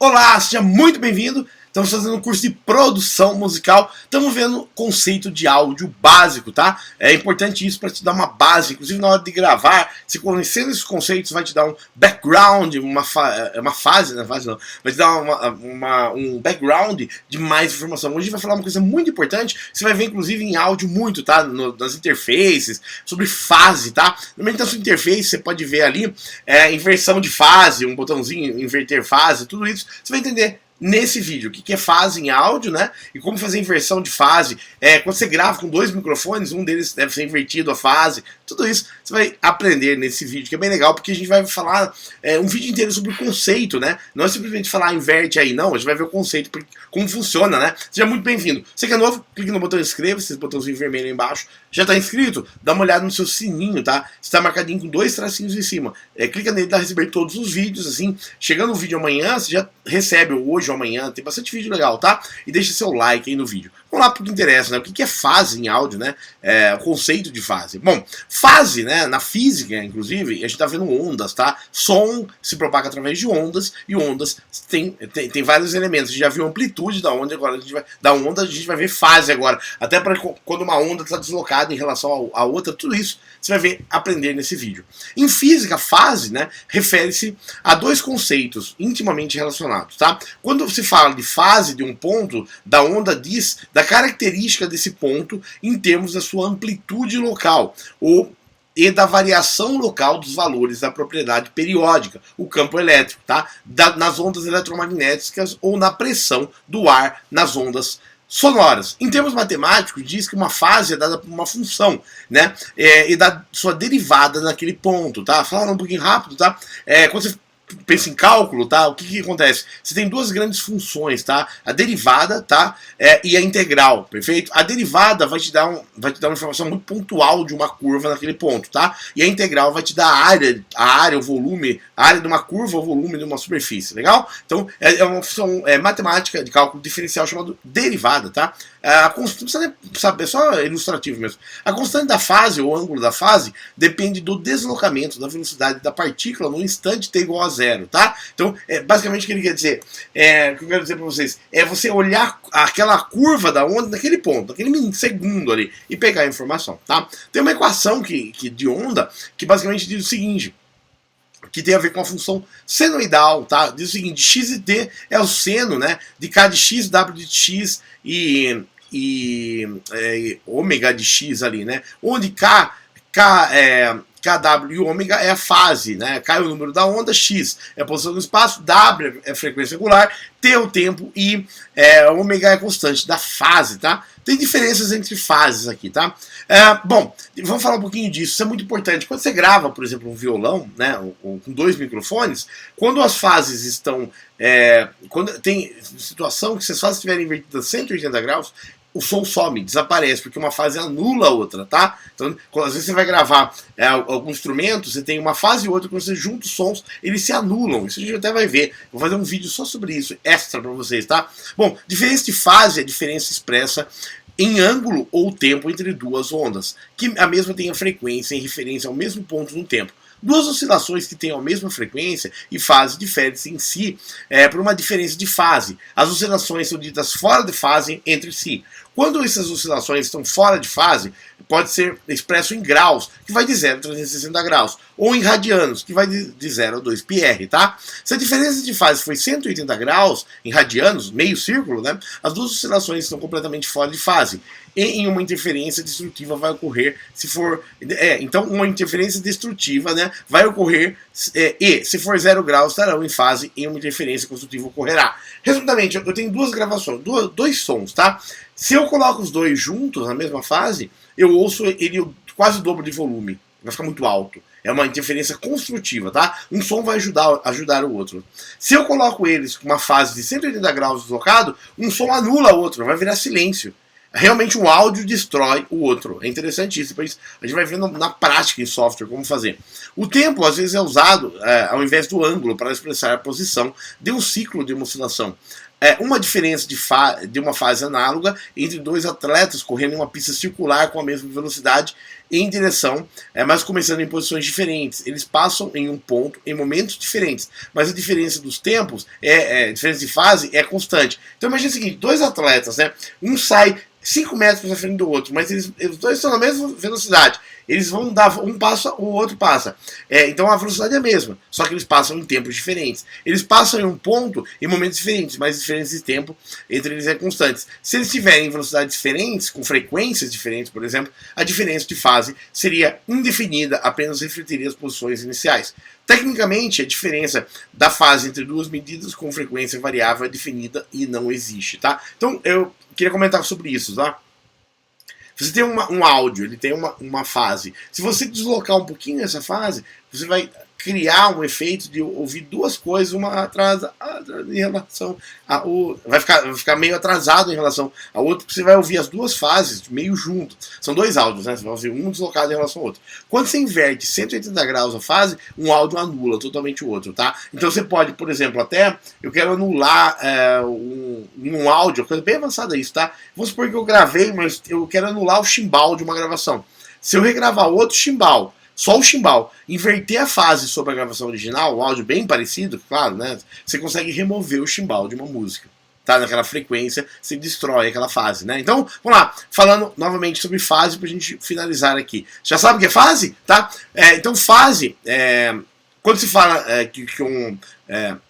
Olá, seja muito bem-vindo. Estamos fazendo um curso de produção musical. Estamos vendo conceito de áudio básico, tá? É importante isso para te dar uma base. Inclusive na hora de gravar, se conhecendo esses conceitos, vai te dar um background, uma fase, né? Fase não, vai te dar um background de mais informação. Hoje a gente vai falar uma coisa muito importante. Você vai ver inclusive em áudio muito, tá? Nas interfaces, sobre fase, tá? Normalmente na sua interface você pode ver ali inversão de fase, um botãozinho, inverter fase, tudo isso. Você vai entender nesse vídeo, o que é fase em áudio, né? E como fazer inversão de fase. Quando você grava com dois microfones, um deles deve ser invertido a fase. Tudo isso você vai aprender nesse vídeo, que é bem legal, porque a gente vai falar um vídeo inteiro sobre o conceito, né? Não é simplesmente falar inverte aí, não. A gente vai ver o conceito, como funciona, né? Seja muito bem-vindo. Você que é novo, clique no botão inscreva-se, esse botãozinho vermelho aí embaixo. Já está inscrito? Dá uma olhada no seu sininho, tá? Está marcadinho com dois tracinhos em cima. Clica nele para receber todos os vídeos, assim. Chegando o vídeo amanhã, você já recebe hoje ou amanhã, tem bastante vídeo legal, tá? E deixa seu like aí no vídeo. Vamos lá pro que interessa, né? O que é fase em áudio, né? O conceito de fase. Bom, fase, né? Na física, inclusive, a gente tá vendo ondas, tá? Som se propaga através de ondas, e ondas tem vários elementos. A gente já viu amplitude da onda, agora a gente vai ver fase agora. Até para quando uma onda está deslocada em relação a outra, tudo isso você vai aprender nesse vídeo. Em física, fase, né? Refere-se a dois conceitos intimamente relacionados, tá? Quando se fala de fase de um ponto, da onda diz da característica desse ponto em termos da sua amplitude local, e da variação local dos valores da propriedade periódica, o campo elétrico, tá? Nas ondas eletromagnéticas ou na pressão do ar nas ondas sonoras. Em termos matemáticos, diz que uma fase é dada por uma função, né? E da sua derivada naquele ponto, tá? Falando um pouquinho rápido, tá? Quando você pensa em cálculo, tá? O que acontece? Você tem duas grandes funções, tá? A derivada, tá? E a integral, perfeito? A derivada vai te dar uma informação muito pontual de uma curva naquele ponto, tá? E a integral vai te dar a área, o volume, a área de uma curva, o volume de uma superfície, legal? Então, é uma função matemática de cálculo diferencial chamada derivada, tá? A constante, sabe, é só ilustrativo mesmo. A constante da fase, ou ângulo da fase, depende do deslocamento da velocidade da partícula no instante t igual a zero, tá? Então, basicamente o que ele quer dizer, o que eu quero dizer para vocês, é você olhar aquela curva da onda naquele ponto, naquele segundo ali, e pegar a informação, tá? Tem uma equação de onda que basicamente diz o seguinte, que tem a ver com a função senoidal, tá? Diz o seguinte, x e t é o seno, né, de k de x, w de x e ômega de x ali, né? Onde KW e ômega é a fase, né? K é o número da onda, X é a posição do espaço, W é a frequência angular, T é o tempo e ômega é a constante da fase, tá? Tem diferenças entre fases aqui, tá? Bom, vamos falar um pouquinho disso, isso é muito importante. Quando você grava, por exemplo, um violão, né, com dois microfones, quando as fases estão... quando tem situação que se as fases estiverem invertidas 180 graus, o som some, desaparece, porque uma fase anula a outra, tá? Então, às vezes você vai gravar algum instrumento, você tem uma fase e outra, quando você junta os sons, eles se anulam. Isso a gente até vai ver. Vou fazer um vídeo só sobre isso, extra pra vocês, tá? Bom, diferença de fase é a diferença expressa em ângulo ou tempo entre duas ondas, que a mesma tem a frequência em referência ao mesmo ponto no tempo. Duas oscilações que têm a mesma frequência e fase diferem-se em si por uma diferença de fase. As oscilações são ditas fora de fase entre si. Quando essas oscilações estão fora de fase, pode ser expresso em graus, que vai de 0 a 360 graus, ou em radianos, que vai de 0 a 2 πr, tá? Se a diferença de fase foi 180 graus, em radianos, meio círculo, né? As duas oscilações estão completamente fora de fase. E em uma interferência destrutiva vai ocorrer se for... então uma interferência destrutiva, né, vai ocorrer e se for 0 graus estarão em fase e uma interferência construtiva ocorrerá. Resumidamente, eu tenho duas gravações, dois sons, tá? Se eu coloco os dois juntos na mesma fase, eu ouço ele quase o dobro de volume, vai ficar muito alto. É uma interferência construtiva, tá? Um som vai ajudar o outro. Se eu coloco eles com uma fase de 180 graus deslocado, um som anula o outro, vai virar silêncio. Realmente um áudio destrói o outro. É interessantíssimo. A gente vai ver na prática em software como fazer. O tempo às vezes é usado ao invés do ângulo para expressar a posição de um ciclo de uma oscilação. uma diferença de uma fase análoga entre dois atletas correndo em uma pista circular com a mesma velocidade em direção, mas começando em posições diferentes. Eles passam em um ponto em momentos diferentes, mas a diferença dos tempos, a diferença de fase é constante. Então imagine o seguinte, dois atletas, né? Um sai 5 metros na frente do outro, mas eles dois estão na mesma velocidade. Eles vão dar, um passa, o outro passa. Então a velocidade é a mesma, só que eles passam em tempos diferentes. Eles passam em um ponto em momentos diferentes, mas a diferença de tempo entre eles é constante. Se eles tiverem velocidades diferentes, com frequências diferentes, por exemplo, a diferença de fase seria indefinida, apenas refletiria as posições iniciais. Tecnicamente, a diferença da fase entre duas medidas com frequência variável é definida e não existe, tá? Então eu queria comentar sobre isso, tá? Você tem um áudio, ele tem uma fase. Se você deslocar um pouquinho essa fase, você vai criar um efeito de ouvir duas coisas, uma atrasa em relação a outra. Vai ficar meio atrasado em relação a outra, porque você vai ouvir as duas fases meio junto. São dois áudios, né? Você vai ouvir um deslocado em relação ao outro. Quando você inverte 180 graus a fase, um áudio anula totalmente o outro, tá? Então você pode, por exemplo, até eu quero anular um áudio, coisa bem avançada isso, tá? Vamos supor que eu gravei, mas eu quero anular o chimbal de uma gravação. Se eu regravar outro chimbal, só o chimbal, inverter a fase sobre a gravação original, um áudio bem parecido, claro, né? Você consegue remover o chimbal de uma música. Tá? Naquela frequência, você destrói aquela fase, né? Então, vamos lá, falando novamente sobre fase pra gente finalizar aqui. Já sabe o que é fase? Tá? Então, fase, quando se fala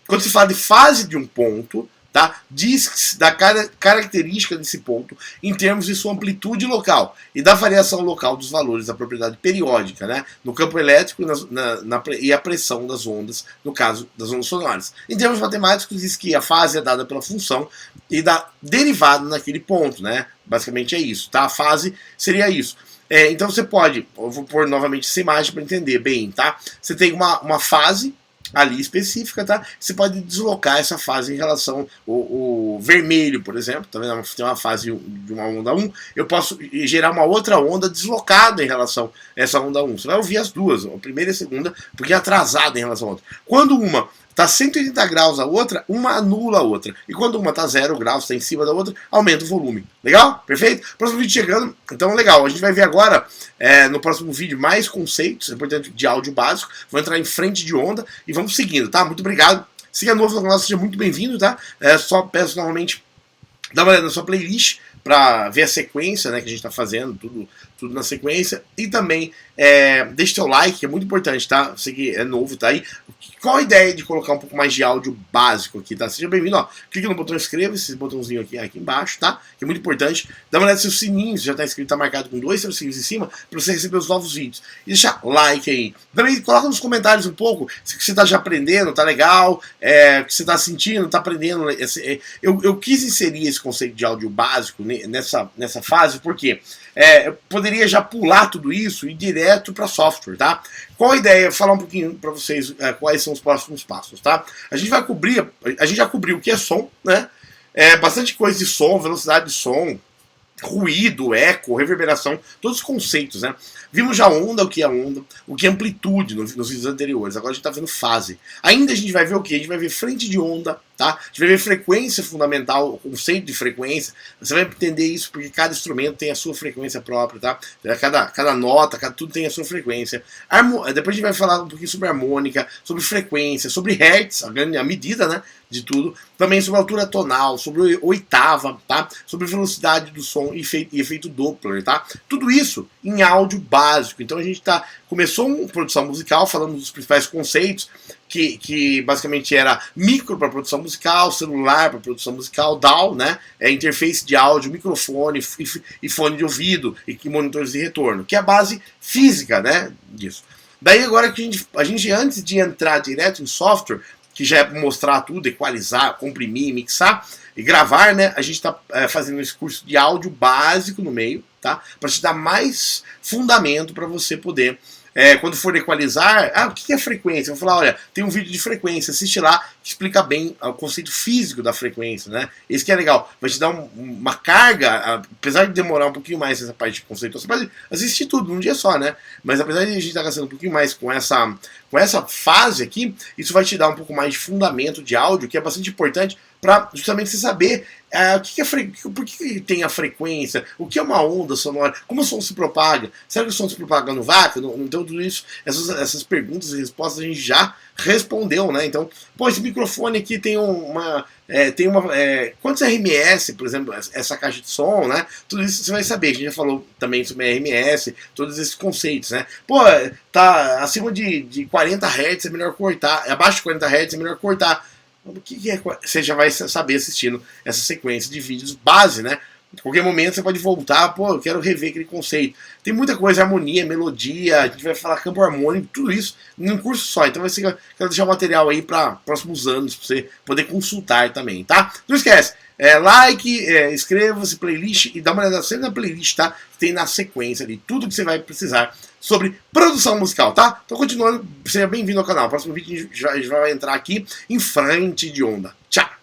quando se fala de fase de um ponto, tá? Diz da característica desse ponto em termos de sua amplitude local e da variação local dos valores da propriedade periódica, né? No campo elétrico e a pressão das ondas, no caso das ondas sonoras. Em termos matemáticos, diz que a fase é dada pela função e da derivada naquele ponto, né? Basicamente é isso, tá? A fase seria isso. Então você pode, eu vou pôr novamente essa imagem para entender bem, tá? Você tem uma fase ali específica, tá? Você pode deslocar essa fase em relação ao vermelho, por exemplo, tá vendo? Tem uma fase de uma onda 1, eu posso gerar uma outra onda deslocada em relação a essa onda 1. Você vai ouvir as duas, a primeira e a segunda, porque é atrasada em relação à outra. Quando uma está 180 graus a outra, uma anula a outra. E quando uma está 0 graus, está em cima da outra, aumenta o volume. Legal? Perfeito? Próximo vídeo chegando. Então, legal. A gente vai ver agora, no próximo vídeo, mais conceitos, portanto, de áudio básico. Vou entrar em frente de onda e vamos seguindo, tá? Muito obrigado. Se é novo no canal, seja muito bem-vindo, tá? Só peço novamente, dá uma olhada na sua playlist para ver a sequência, né, que a gente está fazendo, tudo na sequência. E também deixe seu like, que é muito importante, tá? Você que é novo, tá aí. Qual a ideia de colocar um pouco mais de áudio básico aqui, tá? Seja bem-vindo, ó. Clique no botão inscreva-se, esse botãozinho aqui embaixo, tá? Que é muito importante. Dá uma olhada no seu sininho, se já tá inscrito, tá marcado com 2 sininhos em cima, para você receber os novos vídeos. E deixa like aí. Também coloca nos comentários um pouco se você tá já aprendendo, tá legal, o que você tá sentindo, tá aprendendo. Eu quis inserir esse conceito de áudio básico nessa fase, porque eu poderia já pular tudo isso e ir direto para software, tá? Qual a ideia? Falar um pouquinho para vocês quais são os próximos passos, tá? A gente já cobriu o que é som, né? Bastante coisa de som, velocidade de som, ruído, eco, reverberação, todos os conceitos, né? Vimos já onda, o que é amplitude nos vídeos anteriores. Agora a gente está vendo fase. Ainda a gente vai ver o que? A gente vai ver frente de onda, tá? A gente vai ver frequência fundamental, o conceito de frequência. Você vai entender isso porque cada instrumento tem a sua frequência própria, tá? Cada nota, tudo tem a sua frequência. Depois a gente vai falar um pouquinho sobre harmônica, sobre frequência, sobre hertz, a medida, né, de tudo. Também sobre altura tonal, sobre oitava, tá? Sobre velocidade do som e efeito Doppler, tá? Tudo isso em áudio básico. Então a gente começou uma produção musical falando dos principais conceitos, que basicamente era micro para produção musical, celular para produção musical, DAW, né? Interface de áudio, microfone e fone de ouvido e monitores de retorno, que é a base física, né, disso. Daí agora que a gente antes de entrar direto em software, que já é mostrar tudo, equalizar, comprimir, mixar e gravar, né? A gente está fazendo esse curso de áudio básico no meio, tá? Para te dar mais fundamento para você poder, quando for equalizar, o que é frequência? Eu vou falar, olha, tem um vídeo de frequência, assiste lá, que explica bem o conceito físico da frequência, né? Esse que é legal, vai te dar uma carga, apesar de demorar um pouquinho mais essa parte de conceito, você pode assistir tudo num dia só, né? Mas apesar de a gente estar gastando um pouquinho mais com essa fase aqui, isso vai te dar um pouco mais de fundamento de áudio, que é bastante importante para justamente você saber por que tem a frequência, o que é uma onda sonora, como o som se propaga, será que o som se propaga no vácuo? Então tudo isso, essas perguntas e respostas a gente já respondeu, né? Então, pô, esse microfone aqui tem quantos RMS, por exemplo, essa caixa de som, né? Tudo isso você vai saber. A gente já falou também sobre RMS, todos esses conceitos, né? Pô, tá acima de 40 Hz é melhor cortar, abaixo de 40 Hz é melhor cortar. O que é? Você já vai saber assistindo essa sequência de vídeos base, né? Em qualquer momento você pode voltar, pô, eu quero rever aquele conceito. Tem muita coisa, harmonia, melodia, a gente vai falar campo harmônico, tudo isso num curso só. Então quero deixar o material aí para próximos anos, para você poder consultar também, tá? Não esquece, like, inscreva-se, playlist e dá uma olhada sempre na playlist, tá? Tem na sequência ali tudo que você vai precisar sobre produção musical, tá? Então continuando, seja bem-vindo ao canal. O próximo vídeo a gente já vai entrar aqui em frente de onda. Tchau!